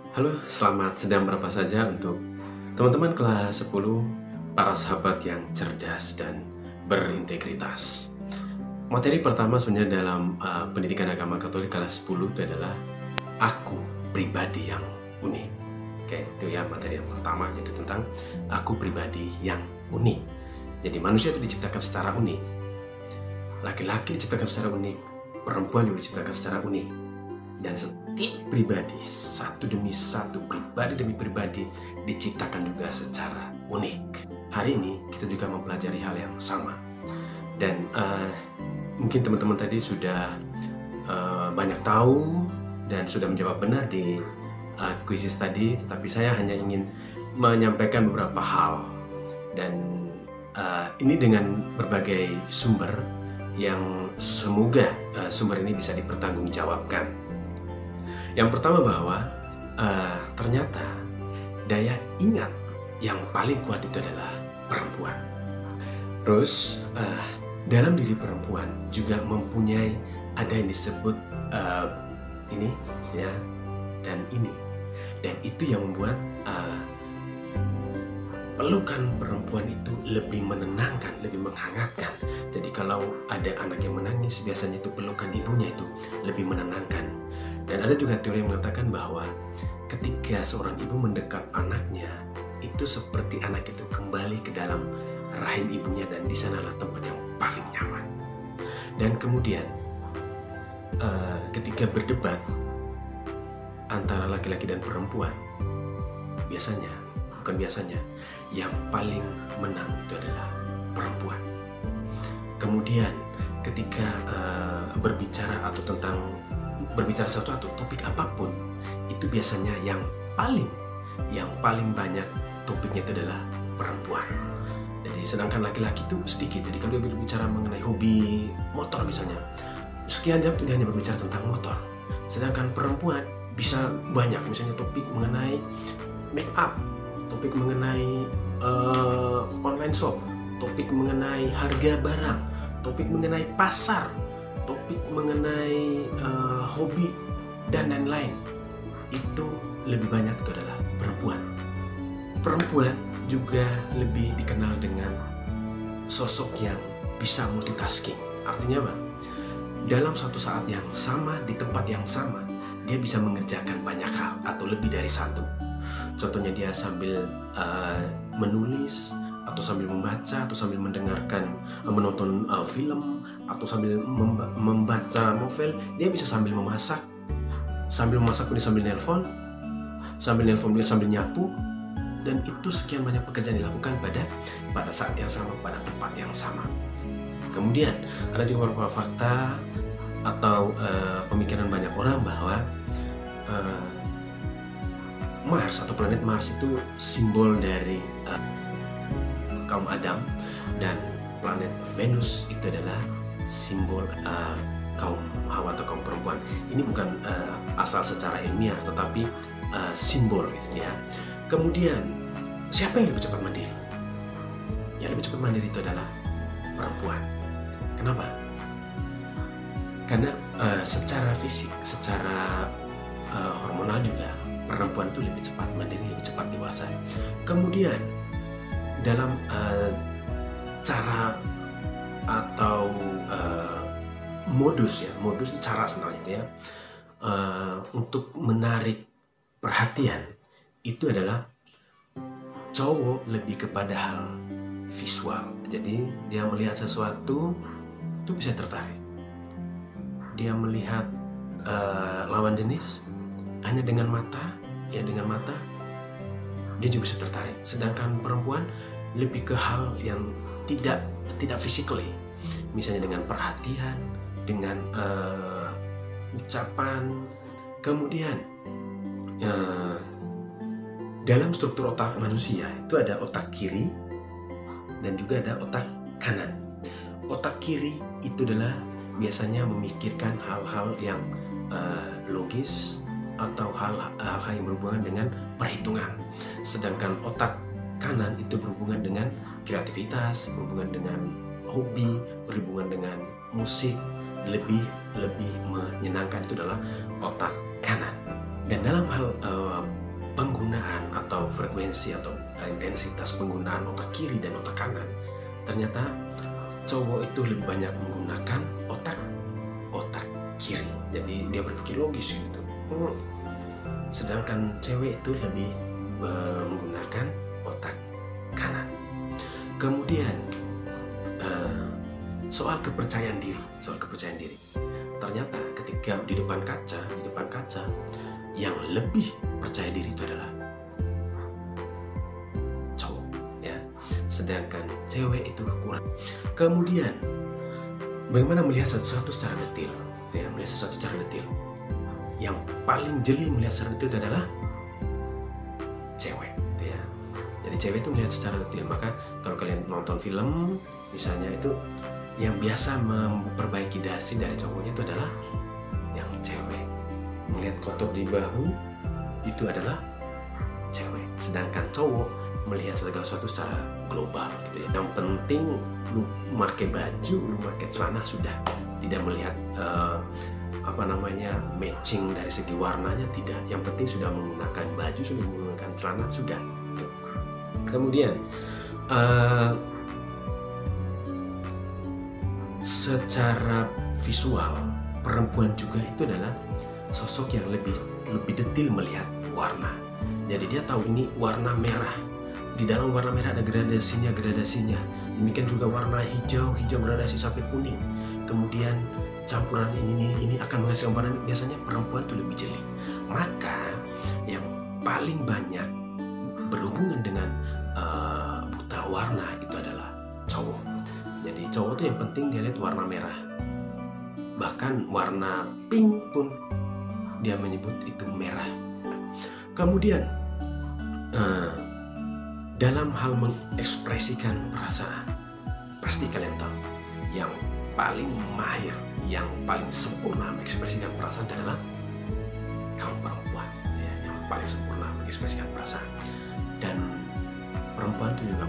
Halo, selamat sedang berapa saja untuk teman-teman kelas 10, para sahabat yang cerdas dan berintegritas. Materi pertama sebenarnya dalam pendidikan agama Katolik kelas 10 itu adalah aku pribadi yang unik. Oke, itu ya materi yang pertama, yaitu tentang aku pribadi yang unik. Jadi manusia itu diciptakan secara unik. Laki-laki diciptakan secara unik, perempuan juga diciptakan secara unik. Dan setiap pribadi, satu demi satu, pribadi demi pribadi, diciptakan juga secara unik. Hari ini kita juga mempelajari hal yang sama. Dan mungkin teman-teman tadi sudah banyak tahu dan sudah menjawab benar di kuisis tadi, tetapi saya hanya ingin menyampaikan beberapa hal. Dan ini dengan berbagai sumber yang semoga sumber ini bisa dipertanggungjawabkan. Yang pertama bahwa ternyata daya ingat yang paling kuat itu adalah perempuan. Terus dalam diri perempuan juga mempunyai ada yang disebut ini ya dan ini, dan itu yang membuat pelukan perempuan itu lebih menenangkan, lebih menghangatkan. Jadi kalau ada anak yang menangis, biasanya itu pelukan ibunya itu lebih menenangkan. Dan ada juga teori yang mengatakan bahwa ketika seorang ibu mendekat anaknya, itu seperti anak itu kembali ke dalam rahim ibunya, dan di sanalah tempat yang paling nyaman. Dan kemudian ketika berdebat antara laki-laki dan perempuan, yang paling menang itu adalah perempuan. Kemudian ketika berbicara sesuatu topik apapun, itu biasanya yang paling banyak topiknya itu adalah perempuan. Jadi sedangkan laki-laki itu sedikit. Jadi kalau dia berbicara mengenai hobi motor misalnya, sekian jam itu dia hanya berbicara tentang motor. Sedangkan perempuan bisa banyak, misalnya topik mengenai make up, topik mengenai online shop, topik mengenai harga barang, topik mengenai pasar, topik mengenai hobi dan lain-lain. Itu lebih banyak itu adalah perempuan. Perempuan juga lebih dikenal dengan sosok yang bisa multitasking. Artinya apa? Dalam suatu saat yang sama, di tempat yang sama, dia bisa mengerjakan banyak hal atau lebih dari satu. Contohnya dia sambil menulis, atau sambil membaca, atau sambil menonton film, atau sambil membaca novel. Dia bisa sambil memasak dia sambil nelpon dia sambil nyapu. Dan itu sekian banyak pekerjaan dilakukan pada saat yang sama, pada tempat yang sama. Kemudian ada juga beberapa fakta atau pemikiran banyak orang bahwa Mars atau planet Mars itu simbol dari kaum Adam, dan planet Venus itu adalah simbol kaum Hawa atau kaum perempuan. Ini bukan asal secara ilmiah, tetapi simbol gitu ya. Kemudian siapa yang lebih cepat mandiri? Yang lebih cepat mandiri itu adalah perempuan. Kenapa? Karena secara fisik, secara hormonal juga perempuan itu lebih cepat mandiri, lebih cepat dewasa. Kemudian dalam cara atau modus cara sebenarnya itu ya, untuk menarik perhatian itu adalah cowok lebih kepada hal visual. Jadi dia melihat sesuatu itu bisa tertarik. Dia melihat lawan jenis hanya dengan mata dia juga bisa tertarik. Sedangkan perempuan lebih ke hal yang tidak physically, misalnya dengan perhatian, dengan ucapan. Kemudian dalam struktur otak manusia itu ada otak kiri dan juga ada otak kanan. Otak kiri itu adalah biasanya memikirkan hal-hal yang logis atau hal-hal yang berhubungan dengan perhitungan. Sedangkan otak kanan itu berhubungan dengan kreativitas, berhubungan dengan hobi, berhubungan dengan musik, lebih menyenangkan. Itu adalah otak kanan. Dan dalam hal penggunaan atau frekuensi atau intensitas penggunaan otak kiri dan otak kanan, ternyata cowok itu lebih banyak menggunakan otak kiri. Jadi dia berpikir logis gitu. Sedangkan cewek itu lebih menggunakan otak kanan. Kemudian soal kepercayaan diri. Ternyata ketika di depan kaca yang lebih percaya diri itu adalah cowok, ya. Sedangkan cewek itu kurang. Kemudian bagaimana melihat sesuatu secara detail, ya, melihat sesuatu secara detail. Yang paling jeli melihat secara detail itu adalah cewek, ya. Jadi cewek itu melihat secara detail. Maka kalau kalian nonton film misalnya, itu yang biasa memperbaiki dasi dari cowoknya itu adalah yang cewek. Melihat kotor di bahu itu adalah cewek. Sedangkan cowok melihat segala sesuatu secara global gitu, ya. Yang penting lu pakai baju, lu pakai celana sudah, tidak melihat matching dari segi warnanya, tidak. Yang penting sudah menggunakan baju, sudah menggunakan celana, sudah. Kemudian secara visual, perempuan juga itu adalah sosok yang lebih detail melihat warna. Jadi dia tahu ini warna merah. Di dalam warna merah ada gradasinya. Demikian juga warna hijau gradasi sampai kuning. Kemudian campuran ini akan menghasilkan warna. Biasanya perempuan itu lebih jeli. Maka yang paling banyak berhubungan dengan buta warna itu adalah cowok. Jadi cowok tuh yang penting dia lihat warna merah. Bahkan warna pink pun dia menyebut itu merah. Kemudian dalam hal mengekspresikan perasaan, pasti kalian tahu yang paling mahir, yang paling sempurna mengekspresikan perasaan adalah kaum perempuan, ya, yang paling sempurna mengekspresikan perasaan. Dan perempuan itu juga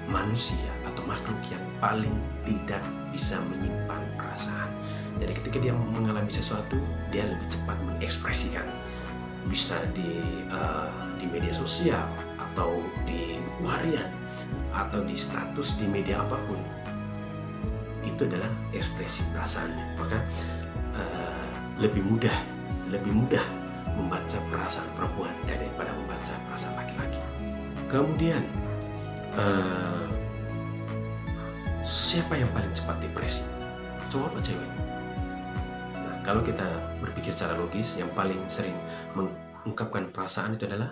manusia atau makhluk yang paling tidak bisa menyimpan perasaan. Jadi ketika dia mengalami sesuatu, dia lebih cepat mengekspresikan. Bisa di media sosial, atau di buku harian, atau di status di media apapun. Itu adalah ekspresi perasaannya. Maka lebih mudah membaca perasaan perempuan daripada membaca perasaan laki-laki. Kemudian siapa yang paling cepat depresi? Cowok apa cewek? Nah, kalau kita berpikir secara logis, yang paling sering mengungkapkan perasaan itu adalah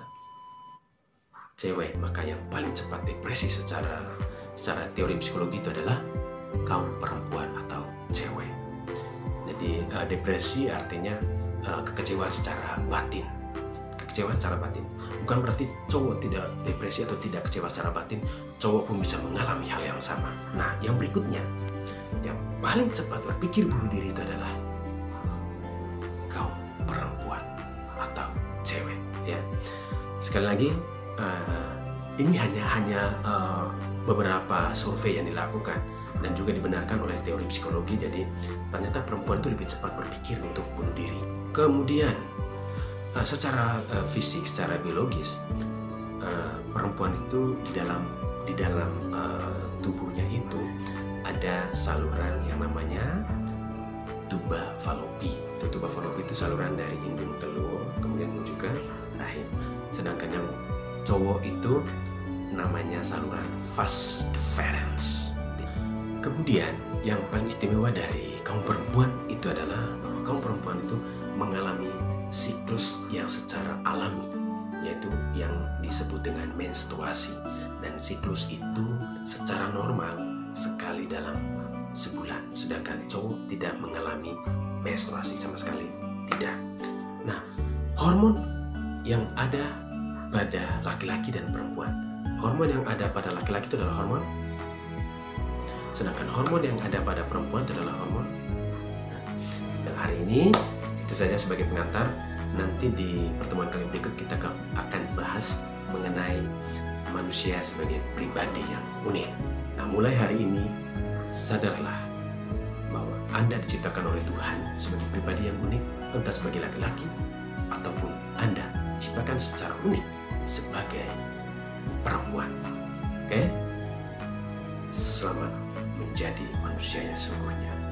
cewek. Maka yang paling cepat depresi secara teori psikologi itu adalah kaum perempuan atau cewek. Jadi depresi artinya kekecewaan secara batin. Bukan berarti cowok tidak depresi atau tidak kecewa secara batin. Cowok pun bisa mengalami hal yang sama. Nah, yang berikutnya, yang paling cepat berpikir bunuh diri itu adalah kaum perempuan atau cewek, ya. Sekali lagi, ini hanya beberapa survei yang dilakukan dan juga dibenarkan oleh teori psikologi. Jadi ternyata perempuan itu lebih cepat berpikir untuk bunuh diri. Kemudian secara fisik, secara biologis, perempuan itu di dalam tubuhnya itu ada saluran yang namanya tuba falopi. Tuba falopi itu saluran dari indung telur kemudian menuju ke rahim. Sedangkan yang cowok itu namanya saluran vas deferens. Kemudian yang paling istimewa dari kaum perempuan itu adalah bahwa kaum perempuan itu mengalami siklus yang secara alami, yaitu yang disebut dengan menstruasi. Dan siklus itu secara normal sekali dalam sebulan. Sedangkan cowok tidak mengalami menstruasi sama sekali, tidak. Nah, hormon yang ada pada laki-laki dan perempuan, hormon yang ada pada laki-laki itu adalah hormon, sedangkan hormon yang ada pada perempuan itu adalah hormon. Dan hari ini itu saja sebagai pengantar. Nanti di pertemuan kali berikut kita akan bahas mengenai manusia sebagai pribadi yang unik. Nah, mulai hari ini sadarlah bahwa Anda diciptakan oleh Tuhan sebagai pribadi yang unik, entah sebagai laki-laki ataupun Anda diciptakan diciptakan secara unik sebagai perempuan. Oke? Selamat menjadi manusia yang sesungguhnya.